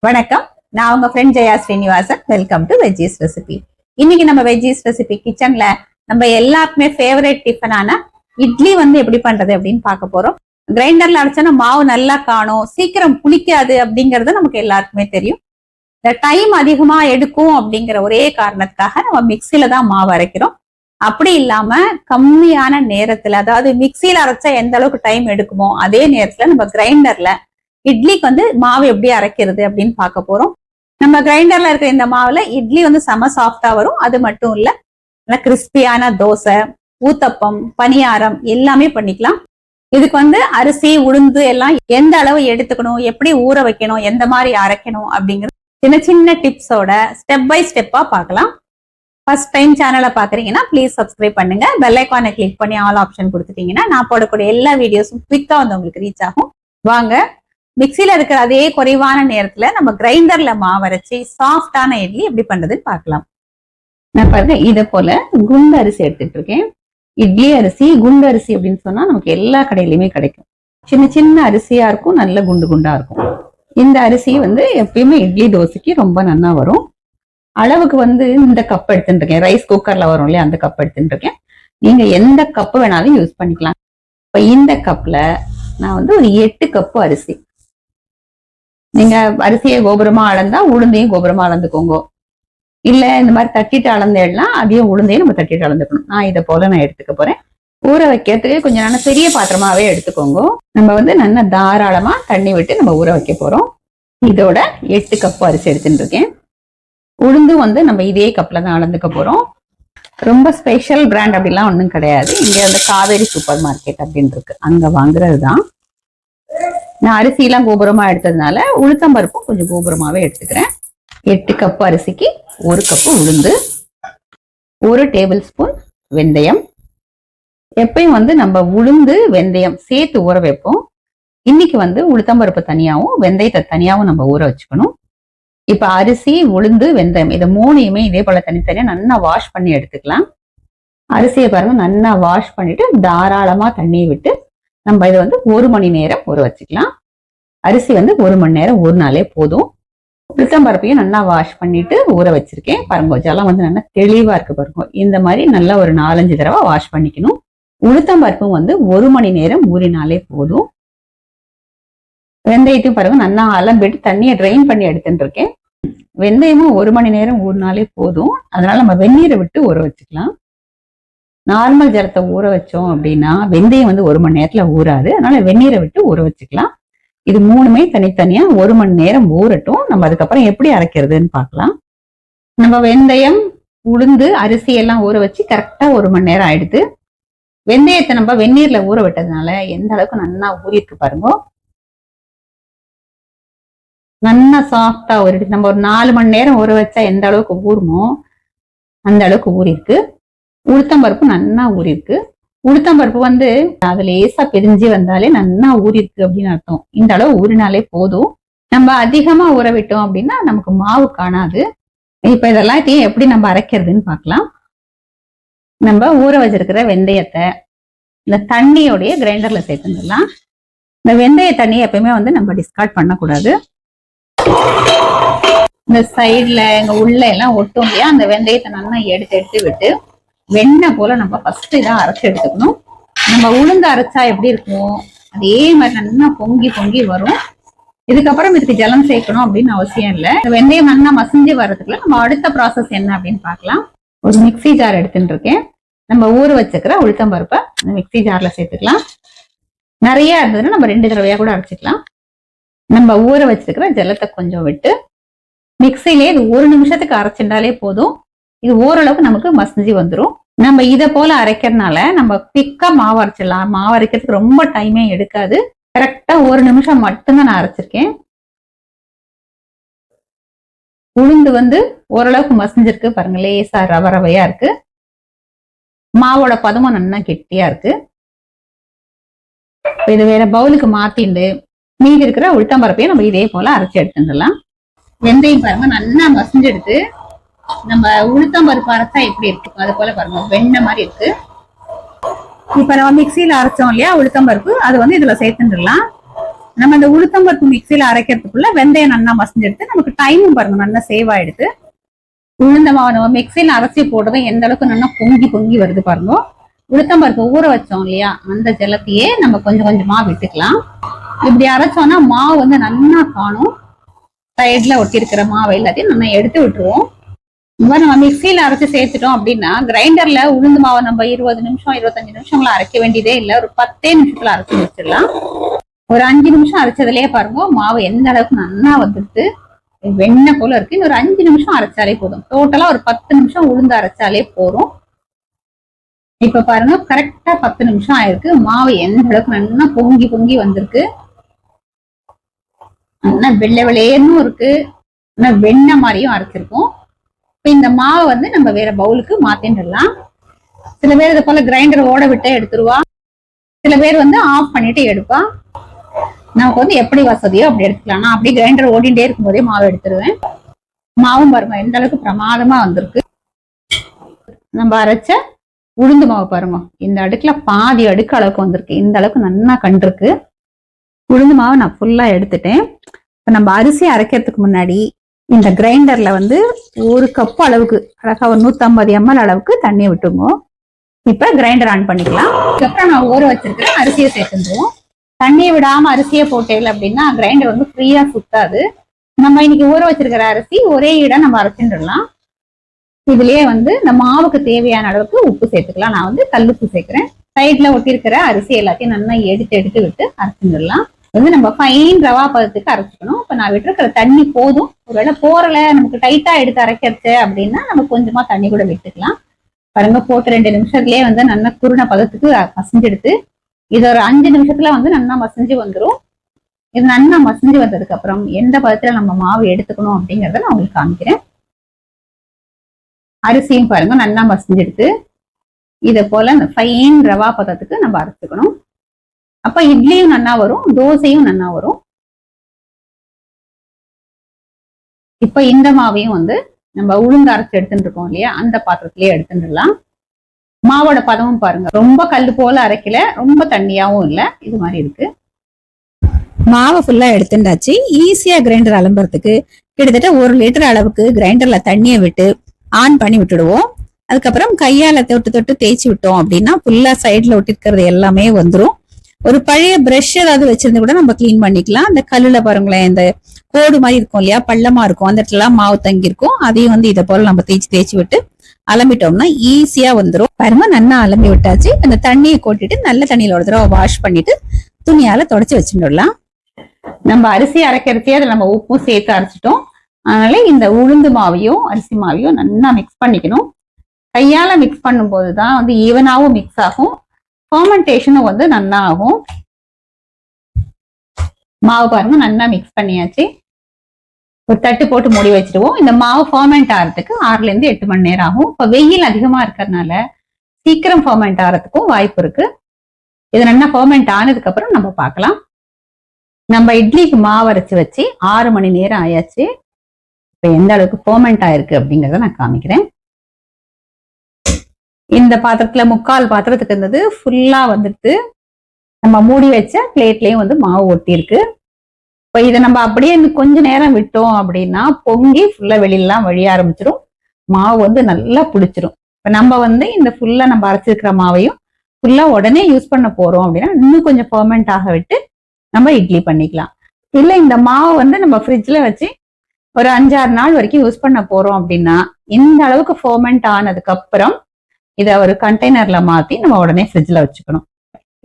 வணக்கம். நான் உங்க friend Jaya Srinivasan. Welcome to veggies recipe. இன்னைக்கு நம்ம வெஜ்ஜீஸ் ரெசிபி கிச்சன்ல நம்ம எல்லாருக்குமே ஃபேவரட் டிஃபனான இட்லி எப்படி பண்றது அப்படின்னு பார்க்க போறோம். கிரைண்டர்ல அரைச்சோன்னா மாவு நல்லா காணும், சீக்கிரம் புளிக்காது அப்படிங்கறது நமக்கு எல்லாருக்குமே தெரியும். இந்த டைம் அதிகமா எடுக்கும் அப்படிங்கிற ஒரே காரணத்துக்காக நம்ம மிக்சியில தான் மாவு அரைக்கிறோம். அப்படி இல்லாம கம்மியான நேரத்துல, அதாவது மிக்சியில அரைச்சா எந்த அளவுக்கு டைம் எடுக்குமோ அதே நேரத்துல நம்ம கிரைண்டர்ல இட்லிக்கு மாவு எப்படி அரைக்கிறது அப்படின்னு பார்க்க போறோம். நம்ம கிரைண்டர்ல இருக்கிற இந்த மாவுல இட்லி செம சாஃப்டா வரும். அது மட்டும் இல்ல, நல்லா கிறிஸ்பியான தோசை, ஊத்தப்பம், பணியாரம் எல்லாமே பண்ணிக்கலாம். இதுக்கு அரிசி, உளுந்து எல்லாம் எந்த அளவு எடுத்துக்கணும், எப்படி ஊற வைக்கணும், எந்த மாதிரி அரைக்கணும் அப்படிங்கிற சின்ன சின்ன டிப்ஸோட ஸ்டெப் பை ஸ்டெப்பா பார்க்கலாம். ஃபர்ஸ்ட் டைம் சேனலை பாக்குறீங்கன்னா ப்ளீஸ் சப்ஸ்கிரைப் பண்ணுங்க. பெல் ஐகானை கிளிக் பண்ணி ஆல் ஆப்ஷன் கொடுத்துட்டீங்கன்னா நான் போடக்கூடிய எல்லா வீடியோஸும் குவிக்கா உங்களுக்கு ரீச் ஆகும். வாங்க, மிக்சியில இருக்கிற அதே குறைவான நேரத்துல நம்ம கிரைண்டர்ல மாவரைச்சி சாஃப்டான இட்லி எப்படி பண்றதுன்னு பார்க்கலாம். நான் பாருங்க, இதை போல குண்டு அரிசி எடுத்துட்டு இருக்கேன். இட்லி அரிசி, குண்டு அரிசி அப்படின்னு சொன்னா நமக்கு எல்லா கடையிலுமே கிடைக்கும். சின்ன சின்ன அரிசியா இருக்கும், நல்ல குண்டு குண்டா இருக்கும். இந்த அரிசி எப்பயுமே இட்லி தோசைக்கு ரொம்ப நல்லா வரும். அளவுக்கு இந்த கப் எடுத்துட்டு இருக்கேன். ரைஸ் குக்கர்ல வரும் இல்லையா, அந்த கப் எடுத்துட்டு இருக்கேன். நீங்க எந்த கப்பு வேணாலும் யூஸ் பண்ணிக்கலாம். இப்ப இந்த கப்ல நான் ஒரு 8 கப்பு அரிசி, நீங்க அரிசியை கோபுரமா அளந்தா உளுந்தையும் கோபுரமா அளந்துக்கோங்க. இல்ல இந்த மாதிரி தட்டிட்டு அளந்தேன்னா அதையும் உளுந்தையும் நம்ம தட்டிட்டு அளந்துக்கணும். நான் இதை போல நான் எடுத்துக்க போறேன். ஊற வைக்கிறதுக்கு கொஞ்சம் நல்ல பெரிய பாத்திரமாவே எடுத்துக்கோங்க. நம்ம நல்லா தாராளமா தண்ணி விட்டு நம்ம ஊற வைக்க போறோம். இதோட 8 கப்பு அரிசி எடுத்துட்டு இருக்கேன். உளுந்து நம்ம இதே கப்ல தான் அளந்துக்க போறோம். ரொம்ப ஸ்பெஷல் பிராண்ட் அப்படிலாம் ஒன்றும் கிடையாது. இங்க காவேரி சூப்பர் மார்க்கெட் அப்படின்னு இருக்கு, அங்க வாங்குறது தான். நான் அரிசி எல்லாம் கோபுரமா எடுத்ததுனால உளுத்தம்பருப்பும் கொஞ்சம் கோபுரமாவே எடுத்துக்கிறேன். 8 கப்பு அரிசிக்கு 1 கப்பு உளுந்து, 1 டேபிள் ஸ்பூன் வெந்தயம். எப்பயும் நம்ம உளுந்து வெந்தயம் சேர்த்து ஊற வைப்போம். இன்னைக்கு உளுத்தம்பருப்பு தனியாவும் வெந்தயத்தை தனியாவும் நம்ம ஊற வச்சுக்கணும். இப்ப அரிசி, உளுந்து, வெந்தயம் இதை 3யுமே இதே போல தனித்தனியா நல்லா வாஷ் பண்ணி எடுத்துக்கலாம். அரிசியை பாருங்க, நல்லா வாஷ் பண்ணிட்டு தாராளமா தண்ணியை விட்டு நம்ம இதை 1 மணி நேரம் ஊற வச்சுக்கலாம். அரிசி 1 மணி நேரம் ஊறினாலே போதும். உளுத்தம்பருப்பையும் நல்லா வாஷ் பண்ணிட்டு ஊற வச்சிருக்கேன். பாருங்க, ஜலம் நல்லா தெளிவா இருக்கு பாருங்க. இந்த மாதிரி நல்லா ஒரு 4-5 தடவை வாஷ் பண்ணிக்கணும். உளுத்தம்பருப்பும் 1 மணி நேரம் ஊறினாலே போதும். வெந்தயத்தையும் பாருங்க, நல்லா அலம்பிட்டு தண்ணியை ட்ரெயின் பண்ணி எடுத்துட்டு இருக்கேன். வெந்தயமும் 1 மணி நேரம் ஊறினாலே போதும். அதனால நம்ம வெந்நீரை விட்டு ஊற வச்சுக்கலாம். நார்மல் ஜலத்தை ஊற வச்சோம் அப்படின்னா வெந்தயம் 1 மணி நேரத்துல ஊறாது. அதனால வெந்நீரை விட்டு ஊற வச்சுக்கலாம். இது 3மே தனித்தனியா 1 மணி நேரம் ஊறட்டும். நம்ம அதுக்கப்புறம் எப்படி அரைக்கிறதுன்னு பார்க்கலாம். நம்ம வெந்தயம், உளுந்து, அரிசி எல்லாம் ஊற வச்சு கரெக்டா 1 மணி நேரம் ஆயிடுது. வெந்தயத்தை நம்ம வெந்நீர்ல ஊற விட்டதுனால எந்த அளவுக்கு நல்லா ஊறிட்டு பாருங்க. நல்லா சாஃப்டா ஊறிடுச்சு. நம்ம ஒரு 4 மணி நேரம் ஊற வச்சா எந்த அளவுக்கு ஊறுமோ அந்த அளவுக்கு ஊறிருக்கு. உளுத்தம்பருப்பு நல்லா ஊறிருக்கு. உளுத்தம்பருப்பு அது லேசா பிரிஞ்சு வந்தாலே நல்லா ஊறிருக்கு அப்படின்னு அர்த்தம். இந்த அளவு ஊறினாலே போதும். நம்ம அதிகமா ஊற விட்டோம் அப்படின்னா நமக்கு மாவு காணாது. இப்ப இதெல்லாம் எப்படி நம்ம அரைக்கிறதுன்னு பார்க்கலாம். நம்ம ஊற வச்சிருக்கிற வெந்தயத்தை இந்த தண்ணியோடைய கிரைண்டர்ல சேர்த்துடலாம். இந்த வெந்தய தண்ணியை எப்பயுமே நம்ம டிஸ்கார்ட் பண்ணக்கூடாது. இந்த சைட்ல எங்க உள்ள எல்லாம் ஒட்டும் இல்லையா, அந்த வெந்தயத்தை நல்லா எடுத்து விட்டு வெண்ணெய் போல நம்ம ஃபர்ஸ்ட் இதான் அரைச்சு எடுத்துக்கணும். நம்ம உளுந்து அரைச்சா எப்படி இருக்கும் அதே மாதிரி நல்லா பொங்கி பொங்கி வரும். இதுக்கப்புறம் இதுக்கு ஜலம் சேர்க்கணும் அப்படின்னு அவசியம் இல்லை. வெந்தயம் நல்லா மசிஞ்சு வர்றதுக்குள்ள நம்ம அடுத்த ப்ராசஸ் என்ன அப்படின்னு பார்க்கலாம். ஒரு மிக்சி ஜார் எடுத்துட்டு இருக்கேன். நம்ம ஊற வச்சுக்கிற உளுத்தம்பருப்பை மிக்சி ஜார்ல சேர்த்துக்கலாம். நிறைய இருந்ததுன்னா நம்ம 2 தடவையா கூட அரைச்சிக்கலாம். நம்ம ஊற வச்சிருக்கிற ஜலத்தை கொஞ்சம் விட்டு மிக்சிலே இது 1 நிமிஷத்துக்கு அரைச்சிட்டாலே போதும். இது ஓரளவுக்கு நமக்கு மசிஞ்சு வந்துடும். நம்ம இதை போல அரைக்கிறதுனால நம்ம குவிக்கா மாவு அரைச்சிடலாம். மாவு அரைக்கிறதுக்கு ரொம்ப டைமே எடுக்காது. கரெக்டா 1 நிமிஷம் மட்டும்தான் நான் அரைச்சிருக்கேன். உளுந்து ஓரளவுக்கு மசிஞ்சிருக்கு பாருங்க, லேசா ரவ ரவையா இருக்கு. மாவோட பதமும் நல்லா கெட்டியா இருக்கு. இது வேற பவுலுக்கு மாத்திண்டு மீதி இருக்கிற உளுத்தம்பருப்பையும் நம்ம இதே போல அரைச்சி எடுத்துடலாம். வெந்தயம் பாருங்க நல்லா மசிஞ்செடுத்து நம்ம உளுத்தம்பருப்பு அரைச்சா எப்படி இருக்கு அது போல பாருங்க, வெண்ணெய் மாதிரி இருக்கு. இப்ப நம்ம மிக்சியில அரைச்சோம் இல்லையா உளுத்தம்பருப்பு, அது இதுல சேர்த்துடலாம். நம்ம அந்த உளுத்தம்பருப்பு மிக்சியில அரைக்கிறதுக்குள்ள வெந்தயம் நல்லா மசிஞ்செடுத்து நமக்கு டைமும் பாருங்க நல்லா சேவ் ஆயிடுது. உளுந்த மாவு நம்ம மிக்சியில அரைச்சி போடுறதும் எந்த அளவுக்கு நல்லா பொங்கி பொங்கி வருது பாருங்க. உளுத்தம்பருப்பு ஊற வச்சோம் இல்லையா, அந்த ஜலத்தையே நம்ம கொஞ்சம் கொஞ்சமா விட்டுக்கலாம். இப்படி அரைச்சோம்னா மாவு வந்து நல்லா காணும். சைட்ல ஒட்டி இருக்கிற மாவு எல்லாத்தையும் நம்ம எடுத்து விட்டுருவோம். நம்ம மிக்சியில அரைச்சு சேர்த்துட்டோம் அப்படின்னா கிரைண்டர்ல உளுந்து மாவை நம்ம 20 நிமிஷம் 25 நிமிஷங்கள அரைக்க வேண்டியதே இல்லை. ஒரு 10 நிமிஷத்துல அரைச்சு வச்சிடலாம். ஒரு 5 நிமிஷம் அரைச்சதுலயே பாருங்க மாவு எந்த அளவுக்கு நல்லா வந்துட்டு வெண்ணெய் போல இருக்கு. ஒரு 5 நிமிஷம் அரைச்சாலே போதும். டோட்டலா ஒரு 10 நிமிஷம் உளுந்து அரைச்சாலே போதும். இப்ப பாருங்க கரெக்டா 10 நிமிஷம் ஆயிருக்கு. மாவு எந்த அளவுக்கு நல்லா பொங்கி பொங்கி வந்திருக்கு. நல்லா வெள்ளை வெள்ளையன்னு இருக்கு. வெண்ணெய் மாதிரியும் அரைச்சிருக்கும். இப்ப இந்த மாவை வந்து நம்ம வேற பவுலுக்கு மாத்திடலாம். சில பேர் இது போல கிரைண்டர் ஓட விட்டே எடுத்துருவா. சில பேர் வந்து ஆஃப் பண்ணிட்டு எடுப்பா. நமக்கு வந்து எப்படி வசதியோ அப்படி எடுத்துக்கலாம். நான் அப்படி கிரைண்டர் ஓடிட்டே இருக்கும் போதே மாவு எடுத்துருவேன். மாவும் பாருங்க எந்த அளவுக்கு பிரமாதமா வந்திருக்கு. நம்ம அரைச்ச உளுந்து மாவு பாருங்க இந்த அடுக்குல பாதி அடுக்கு அளவுக்கு வந்திருக்கு. இந்த அளவுக்கு நல்லா கண்டிருக்கு. உளுந்து மாவை நான் ஃபுல்லா எடுத்துட்டேன். இப்ப நம்ம அரிசி அரைக்கிறதுக்கு முன்னாடி இந்த கிரைண்டர்ல வந்து 1 கப் அளவுக்கு அழகா ஒரு 150 ml அளவுக்கு தண்ணி விட்டுங்க. இப்ப கிரைண்டர் ஆன் பண்ணிக்கலாம். அதுக்கப்புறம் நான் ஊற வச்சிருக்கிறேன் அரிசியை சேர்த்துருவோம். தண்ணியை விடாம அரிசியை போட்டேன் அப்படின்னா கிரைண்டர் வந்து ஃப்ரீயா சுத்தாது. நம்ம இன்னைக்கு ஊற வச்சிருக்கிற அரிசி ஒரே இடம் நம்ம அரைச்சிடலாம். இதுலயே வந்து இந்த மாவுக்கு தேவையான அளவுக்கு உப்பு சேர்த்துக்கலாம். நான் வந்து கல்லுப்பு சேர்க்கிறேன். சைட்ல ஒட்டி இருக்கிற அரிசி எல்லாத்தையும் நல்லா எடுத்து விட்டு அரைச்சிடலாம். வந்து நம்ம ஃபைன் ரவா பதத்துக்கு அரைச்சிக்கணும். இப்ப நான் விட்டுருக்கிற தண்ணி போதும். ஒருவேளை போறல நமக்கு டைட்டா எடுத்து அரைக்கிறது அப்படின்னா நம்ம கொஞ்சமா தண்ணி கூட விட்டுக்கலாம். பாருங்க போட்டு 2 நிமிஷத்துலயே வந்து நல்லா குருணை பதத்துக்கு மசிஞ்செடுத்து இது ஒரு 5 நிமிஷத்துல வந்து நல்லா மசிஞ்சு வந்துடும். இது நல்லா மசிஞ்சு வந்ததுக்கு அப்புறம் எந்த பதத்துல நம்ம மாவு எடுத்துக்கணும் அப்படிங்கறத நான் உங்களுக்கு காமிக்கிறேன். அரிசியும் பாருங்க நல்லா மசிஞ்செடுத்து இதை போல இந்த ஃபைன் ரவா பதத்துக்கு நம்ம அரைச்சுக்கணும். அப்ப இட்லியும் நல்லா வரும், தோசையும் நல்லா வரும். இப்ப இந்த மாவையும் வந்து நம்ம உளுந்து அரைச்சு எடுத்துட்டு இருக்கோம் இல்லையா, அந்த பாத்திரத்திலேயே எடுத்துடலாம். மாவோட பதமும் பாருங்க ரொம்ப கல்லு போல அரைக்கல, ரொம்ப தண்ணியாவும் இல்ல, இது மாதிரி இருக்கு. மாவை ஃபுல்லா எடுத்துட்டாச்சு. ஈஸியா கிரைண்டர் அலம்புறதுக்கு கிட்டத்தட்ட 1 லிட்டர் அளவுக்கு கிரைண்டர்ல தண்ணியை விட்டு ஆன் பண்ணி விட்டுடுவோம். அதுக்கப்புறம் கையால தொட்டு தொட்டு தேய்ச்சி விட்டோம் அப்படின்னா ஃபுல்லா சைட்ல ஒட்டி இருக்கிறது எல்லாமே வந்துடும். ஒரு பழைய பிரஷ் ஏதாவது வச்சிருந்து கூட நம்ம கிளீன் பண்ணிக்கலாம். அந்த கல்லுல பாருங்களேன் இந்த கோடு மாதிரி இருக்கும் இல்லையா, பள்ளமா இருக்கும், அந்த இடத்துல மாவு தங்கி இருக்கும். அதையும் வந்து இதை போல நம்ம தேய்ச்சி விட்டு அலம்பிட்டோம்னா ஈஸியா வந்துடும். பாருங்க நல்லா அலம்பி விட்டாச்சு. அந்த தண்ணியை கொட்டிட்டு நல்ல தண்ணியில ஒரு தடவை வாஷ் பண்ணிட்டு துணியால தொடச்சி வச்சுடலாம். நம்ம அரிசி அரைக்கிறதே அதுல நம்ம உப்பும் சேர்த்து அரைச்சிட்டோம். அதனால இந்த உளுந்து மாவையும் அரிசி மாவையும் நல்லா மிக்ஸ் பண்ணிக்கணும். கையால மிக்ஸ் பண்ணும் போதுதான் வந்து ஈவனாவும் மிக்ஸ் ஆகும், ஃபர்மெண்டேஷனும் வந்து நல்லா ஆகும். மாவு பாருங்க நல்லா மிக்ஸ் பண்ணியாச்சு. ஒரு தட்டு போட்டு மூடி வச்சிருவோம். இந்த மாவு ஃபர்மெண்ட் ஆகிறதுக்கு 6 to 8 மணி நேரம் ஆகும். இப்ப வெயில் அதிகமா இருக்கிறதுனால சீக்கிரம் ஃபர்மெண்ட் ஆகிறதுக்கும் வாய்ப்பு இருக்கு. இது நல்லா ஃபர்மெண்ட் ஆனதுக்கு அப்புறம் நம்ம பார்க்கலாம். நம்ம இட்லிக்கு மாவு அரைச்சு வச்சு 6 மணி நேரம் ஆயாச்சு. இப்ப எந்த அளவுக்கு ஃபர்மெண்ட் ஆயிருக்கு அப்படிங்கறத நான் காமிக்கிறேன். இந்த பாத்திரத்துல 3/4 பாத்திரத்துக்கு இருந்தது ஃபுல்லா வந்துட்டு நம்ம மூடி வச்ச பிளேட்லயும் வந்து மாவு ஒட்டி இருக்கு. இப்ப இதை நம்ம அப்படியே கொஞ்ச நேரம் விட்டோம் அப்படின்னா பொங்கி ஃபுல்லா வெளியெல்லாம் வழிய ஆரம்பிச்சிடும். மாவு வந்து நல்லா புளிச்சிடும். இப்ப நம்ம வந்து இந்த ஃபுல்லா நம்ம அரைச்சிருக்கிற மாவையும் ஃபுல்லா உடனே யூஸ் பண்ண போறோம் அப்படின்னா இன்னும் கொஞ்சம் ஃபர்மெண்ட் ஆக விட்டு நம்ம இட்லி பண்ணிக்கலாம். இல்ல இந்த மாவு வந்து நம்ம ஃப்ரிட்ஜ்ல வச்சு ஒரு 5-6 நாள் வரைக்கும் யூஸ் பண்ண போறோம் அப்படின்னா இந்த அளவுக்கு ஃபர்மெண்ட் ஆனதுக்கு அப்புறம் இதை ஒரு கண்டெய்னர்ல மாத்தி நம்ம உடனே ஃப்ரிட்ஜ்ல வச்சுக்கணும்.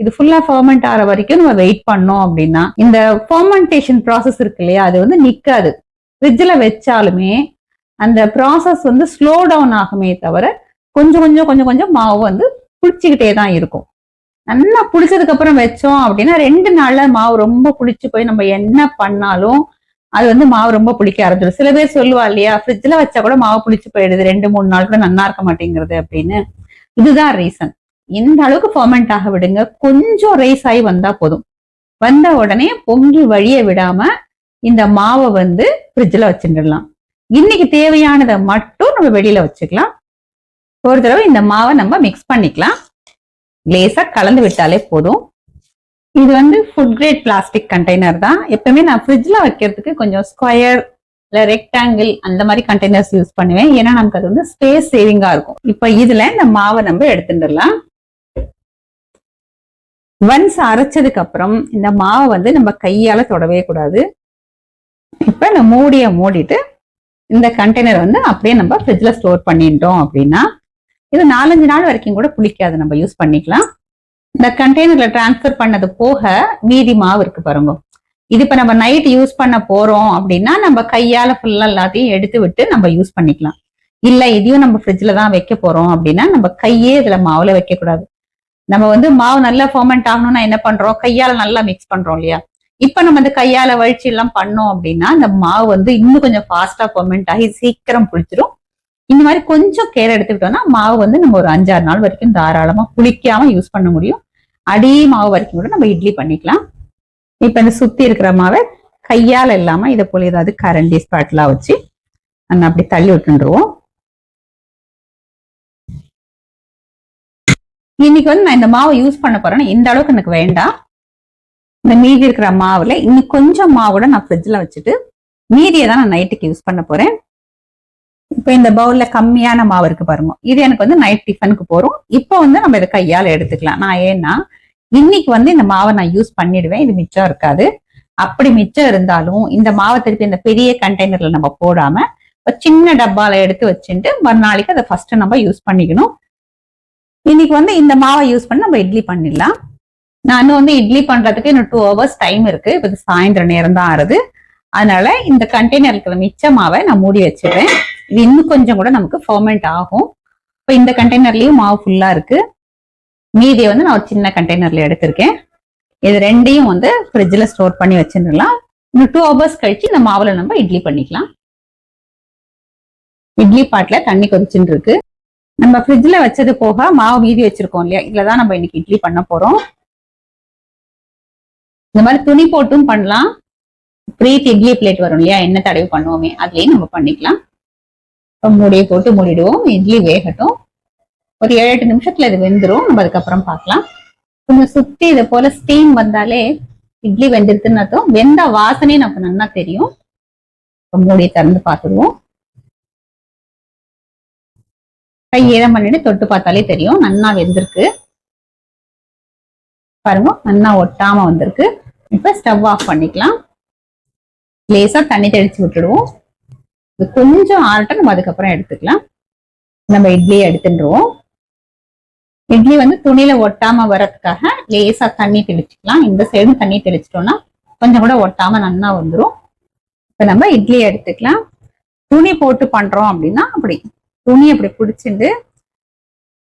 இது ஃபுல்லா ஃபர்மெண்ட் ஆகிற வரைக்கும் நம்ம வெயிட் பண்ணோம் அப்படின்னா இந்த ஃபர்மெண்டேஷன் ப்ராசஸ் இருக்கு இல்லையா, அது வந்து நிக்காது. ஃப்ரிட்ஜ்ல வச்சாலுமே அந்த ப்ராசஸ் வந்து ஸ்லோ டவுன் ஆகுமே தவிர கொஞ்சம் கொஞ்சம் மாவு வந்து புளிச்சுக்கிட்டே தான் இருக்கும். நல்லா புளிச்சதுக்கு அப்புறம் வச்சோம் அப்படின்னா 2 நாள்ல மாவு ரொம்ப புளிச்சு போய் நம்ம என்ன பண்ணாலும் அது வந்து மாவு ரொம்ப புளிக்க ஆரம்பிச்சிடும். சில பேர் சொல்லுவா இல்லையா, ஃப்ரிட்ஜ்ல வச்சா கூட மாவு புளிச்சு போயிடுது, 2-3 நாள் கூட நல்லா இருக்க மாட்டேங்கிறது அப்படின்னு. இதுதான் ரீசன். இந்த அளவுக்கு ஃபர்மெண்ட் ஆக விடுங்க. கொஞ்சம் ரைஸ் ஆகி வந்தா போதும். வந்த உடனே பொங்கி வழிய விடாம இந்த மாவை வந்து ஃப்ரிட்ஜ்ல வச்சுடலாம். இன்னைக்கு தேவையானதை மட்டும் நம்ம வெளியில வச்சுக்கலாம். ஒரு தடவை இந்த மாவை நம்ம மிக்ஸ் பண்ணிக்கலாம். லேசா கலந்து விட்டாலே போதும். இது வந்து ஃபுட் கிரேட் பிளாஸ்டிக் கண்டெய்னர் தான். எப்பவுமே நான் ஃப்ரிட்ஜ்ல வைக்கிறதுக்கு கொஞ்சம் ஸ்கொயர் இல்ல ரெக்டாங்கிள் அந்த மாதிரி கண்டெய்னர்ஸ் யூஸ் பண்ணுவேன். ஏன்னா நமக்கு அது வந்து ஸ்பேஸ் சேவிங்கா இருக்கும். இப்ப இதுல இந்த மாவை நம்ம எடுத்துடலாம். ஒன்ஸ் அரைச்சதுக்கு அப்புறம் இந்த மாவை வந்து நம்ம கையால தொடவே கூடாது. இப்ப இந்த மூடிய மூடிட்டு இந்த கண்டெய்னர் வந்து அப்படியே நம்ம ஃப்ரிட்ஜ்ல ஸ்டோர் பண்ணிட்டோம் அப்படின்னா இது 4-5 நாள் வரைக்கும் கூட புளிக்காது, நம்ம யூஸ் பண்ணிக்கலாம். இந்த கண்டெய்னர்ல டிரான்ஸ்பர் பண்ணது போக மீதி மாவு இருக்கு பாருங்க, இது இப்ப நம்ம நைட் யூஸ் பண்ண போறோம் அப்படின்னா நம்ம கையால ஃபுல்லா எல்லாத்தையும் எடுத்து விட்டு நம்ம யூஸ் பண்ணிக்கலாம். இல்ல இதையும் நம்ம ஃப்ரிட்ஜ்ல தான் வைக்க போறோம் அப்படின்னா நம்ம கையே இதுல மாவுல வைக்க கூடாது. நம்ம வந்து மாவு நல்லா ஃபர்மெண்ட் ஆகணும்னா என்ன பண்றோம், கையால நல்லா மிக்ஸ் பண்றோம் இல்லையா. இப்ப நம்ம இந்த கையால வழிச்சு எல்லாம் பண்ணோம் அப்படின்னா இந்த மாவு வந்து இன்னும் கொஞ்சம் ஃபாஸ்டா ஃபர்மெண்ட் ஆகி சீக்கிரம் புளிச்சிடும். இந்த மாதிரி கொஞ்சம் கேர் எடுத்துக்கிட்டோம்னா மாவு வந்து நம்ம ஒரு 5-6 நாள் வரைக்கும் தாராளமா புளிக்காம யூஸ் பண்ண முடியும். அடி மாவு வரைக்கும் கூட நம்ம இட்லி பண்ணிக்கலாம். இப்ப இந்த சுத்தி இருக்கிற மாவை கையால இல்லாம இதை போல ஏதாவது கரண்டி ஸ்பாட்லாம் வச்சு நம்ம அப்படி தள்ளி விட்டுருவோம். இன்னைக்கு வந்து நான் இந்த மாவை யூஸ் பண்ண போறேன்னா இந்த அளவுக்கு எனக்கு வேண்டாம். இந்த மீதி இருக்கிற மாவுல இன்னும் கொஞ்சம் மாவோட நான் ஃப்ரிட்ஜ்ல வச்சுட்டு மீதியை தான் நான் நைட்டுக்கு யூஸ் பண்ண போறேன். இப்ப இந்த பவுல்ல கம்மியான மாவு இருக்கு பாருங்க, இது எனக்கு வந்து நைட் டிஃபனுக்கு போறோம். இப்போ வந்து நம்ம இதை கையால எடுத்துக்கலாம். நான் ஏன்னா இன்னைக்கு வந்து இந்த மாவை நான் யூஸ் பண்ணிடுவேன், இது மிச்சம் இருக்காது. அப்படி மிச்சம் இருந்தாலும் இந்த மாவை திருப்பி இந்த பெரிய கண்டெய்னர்ல நம்ம போடாம ஒரு சின்ன டப்பால எடுத்து வச்சுட்டு மறுநாளைக்கு அதை ஃபர்ஸ்ட் நம்ம யூஸ் பண்ணிக்கணும். இன்னைக்கு வந்து இந்த மாவை யூஸ் பண்ணி நம்ம இட்லி பண்ணிடலாம். நான் வந்து இட்லி பண்றதுக்கு இன்னும் 2 hours டைம் இருக்கு. இப்ப இது சாயந்தரம் நேரம் தான் ஆறுது. அதனால இந்த கண்டெய்னர் இருக்கிற மிச்ச மாவை நான் மூடி வச்சிடுறேன். இது இன்னும் கொஞ்சம் கூட நமக்கு ஃபர்மெண்ட் ஆகும். இப்ப இந்த கண்டெய்னர்லயும் மாவு ஃபுல்லா இருக்கு. மீதியை வந்து நான் ஒரு சின்ன கண்டெய்னர்ல எடுத்திருக்கேன். இது ரெண்டையும் வந்து ஃப்ரிட்ஜ்ல ஸ்டோர் பண்ணி வச்சிடலாம். இன்னும் 2 hours கழிச்சு இந்த மாவுல நம்ம இட்லி பண்ணிக்கலாம். இட்லி பாட்டுல தண்ணி கொதிச்சுட்டு இருக்கு. நம்ம ஃப்ரிட்ஜ்ல வச்சது போக மாவு மீதி வச்சிருக்கோம் இல்லையா, இதுலதான் நம்ம இன்னைக்கு இட்லி பண்ண போறோம். இந்த மாதிரி துணி போட்டும் பண்ணலாம். ப்ரீட் இட்லி பிளேட் வரும் இல்லையா, எண்ணெய் தடவி பண்ணுவோமே, அதுலயும் நம்ம பண்ணிக்கலாம். மூடியை போட்டு மூடிடுவோம், இட்லி வேகட்டும். ஒரு 7-8 நிமிஷத்துல இது வெந்துடும். நம்ம அதுக்கப்புறம் பார்க்கலாம். கொஞ்சம் சுத்தி இதை போல ஸ்டீம் வந்தாலே இட்லி வெந்துருக்குன்னு அர்த்தம். வெந்த வாசனையும் நமக்கு நல்லா தெரியும். மூடியை திறந்து பார்த்துடுவோம். கை ஈரம் பண்ணிட்டு தொட்டு பார்த்தாலே தெரியும் நல்லா வெந்திருக்கு பாருங்க, நல்லா ஒட்டாம வந்திருக்கு. இப்ப ஸ்டவ் ஆஃப் பண்ணிக்கலாம். லேசா தண்ணி தெளிச்சு விட்டுடுவோம். இது கொஞ்சம் ஆறட்டும், நம்ம அதுக்கப்புறம் எடுத்துக்கலாம். நம்ம இட்லியை எடுத்துடுவோம். இட்லி வந்து துணியில ஒட்டாம வரதுக்காக லேசா தண்ணி தெளிச்சுக்கலாம். இந்த சைடும் தண்ணி தெளிச்சிட்டோம்னா கொஞ்சம் கூட ஒட்டாம நல்லா வந்துடும். இப்ப நம்ம இட்லியை எடுத்துக்கலாம். துணி போட்டு பண்றோம் அப்படின்னா அப்படி துணி அப்படி பிடிச்சிட்டு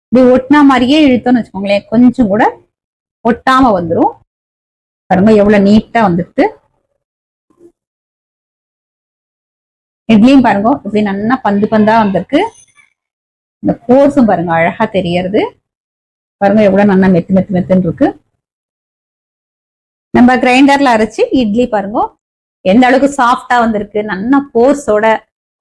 இப்படி ஒட்டினா மாதிரியே இழுத்தோம்னு வச்சுக்கோங்களேன், கொஞ்சம் கூட ஒட்டாம வந்துடும். பாருங்க எவ்வளவு நீட்டா வந்துட்டு. இட்லியும் பாருங்க இப்படி நல்லா பந்து பந்தா வந்திருக்கு. இந்த போர்ஸும் பாருங்க அழகா தெரியறது. பாருங்க எவ்வளவு நல்லா மெத்து மெத்து மெத்துன்னு இருக்கு. நம்ம கிரைண்டர்ல அரைச்சு இட்லி பாருங்க எந்த அளவுக்கு சாஃப்டா வந்திருக்கு, நல்லா போர்ஸோட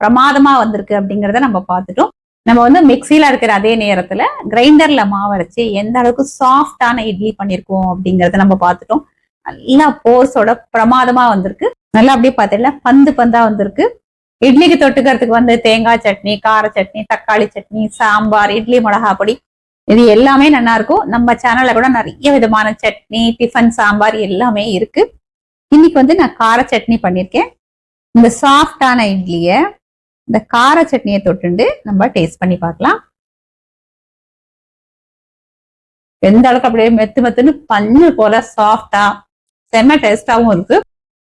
பிரமாதமா வந்திருக்கு அப்படிங்கறத நம்ம பார்த்துட்டோம். நம்ம வந்து மிக்சியில இருக்கிற அதே நேரத்துல கிரைண்டர்ல மாவு அரைச்சு எந்த அளவுக்கு சாஃப்டான இட்லி பண்ணிருக்கோம் அப்படிங்கறத நம்ம பார்த்துட்டோம். நல்லா போர்ஸோட பிரமாதமா வந்திருக்கு. நல்லா அப்படியே பார்த்தீங்கன்னா பந்து பந்தா வந்திருக்கு. இட்லிக்கு தொட்டுக்கிறதுக்கு வந்து தேங்காய் சட்னி, கார சட்னி, தக்காளி சட்னி, சாம்பார், இட்லி மிளகா பொடி இது எல்லாமே நல்லா இருக்கும். நம்ம சேனல்ல கூட நிறைய விதமான சட்னி, டிஃபன், சாம்பார் எல்லாமே இருக்கு. இன்னைக்கு வந்து நான் கார சட்னி பண்ணிருக்கேன். இந்த சாஃப்டான இட்லிய இந்த கார சட்னியை தொட்டுண்டு நம்ம டேஸ்ட் பண்ணி பார்க்கலாம். எந்த அளவுக்கு அப்படியே மெத்து மெத்துன்னு பஞ்சு போல சாஃப்டா செம்ம டேஸ்டாவும் இருக்கு.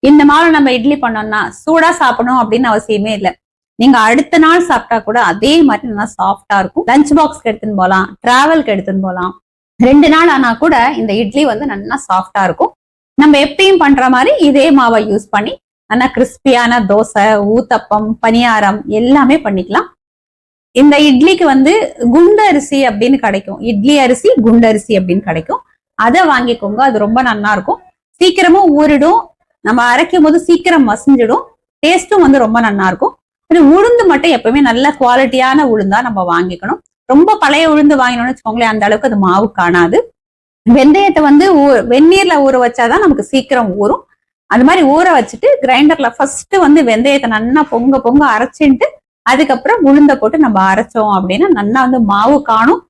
இந்த மாதிரி நம்ம இட்லி பண்ணோம்னா சூடா சாப்பிடணும் அப்படின்னு அவசியமே இல்லை. நீங்க அடுத்த நாள் சாப்பிட்டா கூட அதே மாதிரி நல்லா சாஃப்டா இருக்கும். லஞ்ச் பாக்ஸ்க்கு எடுத்துன்னு போகலாம், டிராவல்க்கு எடுத்துன்னு போகலாம். 2 நாள் ஆனா கூட இந்த இட்லி வந்து நல்லா சாஃப்டா இருக்கும். நம்ம எப்பயும் பண்ற மாதிரி இதே மாவை யூஸ் பண்ணி நல்லா கிறிஸ்பியான தோசை, ஊத்தப்பம், பணியாரம் எல்லாமே பண்ணிக்கலாம். இந்த இட்லிக்கு வந்து குண்டு அரிசி அப்படின்னு கிடைக்கும். இட்லி அரிசி, குண்டு அரிசி அப்படின்னு கிடைக்கும். அதை வாங்கிக்கோங்க, அது ரொம்ப நல்லா இருக்கும். சீக்கிரமும் ஊறிடும். நம்ம அரைக்கும் போது சீக்கிரம் மசிஞ்சிடும். டேஸ்டும் வந்து ரொம்ப நல்லா இருக்கும். உளுந்து மட்டும் எப்பவுமே நல்ல குவாலிட்டியான உளுந்தா நம்ம வாங்கிக்கணும். ரொம்ப பழைய உளுந்து வாங்கினோம்னு வச்சுக்கோங்களேன், அந்த அளவுக்கு அது மாவு காணாது. வெந்தயத்தை வந்து வெந்நீர்ல ஊற வச்சாதான் நமக்கு சீக்கிரம் ஊறும். அது மாதிரி ஊற வச்சுட்டு கிரைண்டர்ல ஃபர்ஸ்ட் வந்து வெந்தயத்தை நல்லா பொங்க பொங்க அரைச்சிட்டு அதுக்கப்புறம் உளுந்த போட்டு நம்ம அரைச்சோம் அப்படின்னா நல்லா வந்து மாவு காணும்,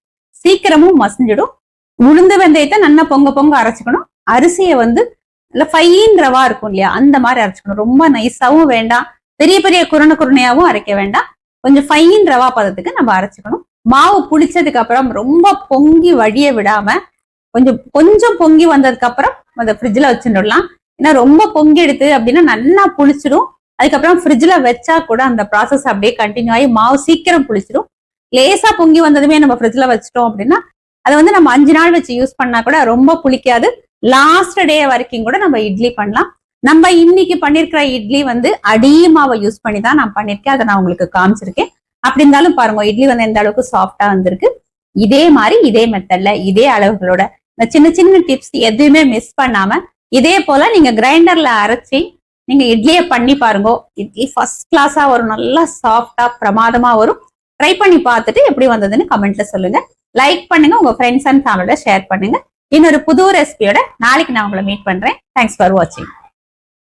சீக்கிரமும் மசிஞ்சிடும். உளுந்து வெந்தயத்தை நல்லா பொங்க பொங்க அரைச்சுக்கணும். அரிசியை வந்து இல்ல ஃபைன் ரவா இருக்கும் இல்லையா, அந்த மாதிரி அரைச்சுக்கணும். ரொம்ப நைஸாவும் வேண்டாம், பெரிய பெரிய குருணையாவும் அரைக்க வேண்டாம். கொஞ்சம் ஃபைன் ரவா பதத்துக்கு நம்ம அரைச்சுக்கணும். மாவு புளிச்சதுக்கு அப்புறம் ரொம்ப பொங்கி வடிய விடாம கொஞ்சம் பொங்கி வந்ததுக்கு அப்புறம் அதை ஃப்ரிட்ஜ்ல வச்சுடலாம். ஏன்னா ரொம்ப பொங்கி எடுத்து அப்படின்னா நல்லா புளிச்சிடும். அதுக்கப்புறம் ஃப்ரிட்ஜ்ல வச்சா கூட அந்த ப்ராசஸ் அப்படியே கண்டினியூ ஆகி மாவு சீக்கிரம் புளிச்சிடும். லேசா பொங்கி வந்ததுமே நம்ம ஃப்ரிட்ஜ்ல வச்சிட்டோம் அப்படின்னா அதை வந்து நம்ம 5 நாள் வச்சு யூஸ் பண்ணா கூட ரொம்ப புளிக்காது. லாஸ்ட் டே வரைக்கும் கூட நம்ம இட்லி பண்ணலாம். நம்ம இன்னைக்கு பண்ணிருக்கிற இட்லி வந்து அடி மாவை யூஸ் பண்ணி தான் நான் பண்ணிருக்கேன். அதை நான் உங்களுக்கு காமிச்சிருக்கேன். அப்படி இருந்தாலும் பாருங்க இட்லி வந்து எந்த அளவுக்கு சாஃப்டா வந்திருக்கு. இதே மாதிரி இதே மெத்தட்ல இதே அளவுகளோட இந்த சின்ன சின்ன டிப்ஸ் எதுவுமே மிஸ் பண்ணாம இதே போல நீங்க கிரைண்டர்ல அரைச்சி நீங்க இட்லியை பண்ணி பாருங்க. இட்லி ஃபர்ஸ்ட் கிளாஸா வரும், நல்லா சாஃப்டா பிரமாதமா வரும். ட்ரை பண்ணி பார்த்துட்டு எப்படி வந்ததுன்னு கமெண்ட்ல சொல்லுங்க. லைக் பண்ணுங்க, உங்க ஃப்ரெண்ட்ஸ் அண்ட் ஃபேமிலியோட ஷேர் பண்ணுங்க. இன்னொரு புது ரெசிபியோட நாளைக்கு நான் உங்களை மீட் பண்றேன். தேங்க்ஸ் ஃபார் வாட்சிங்.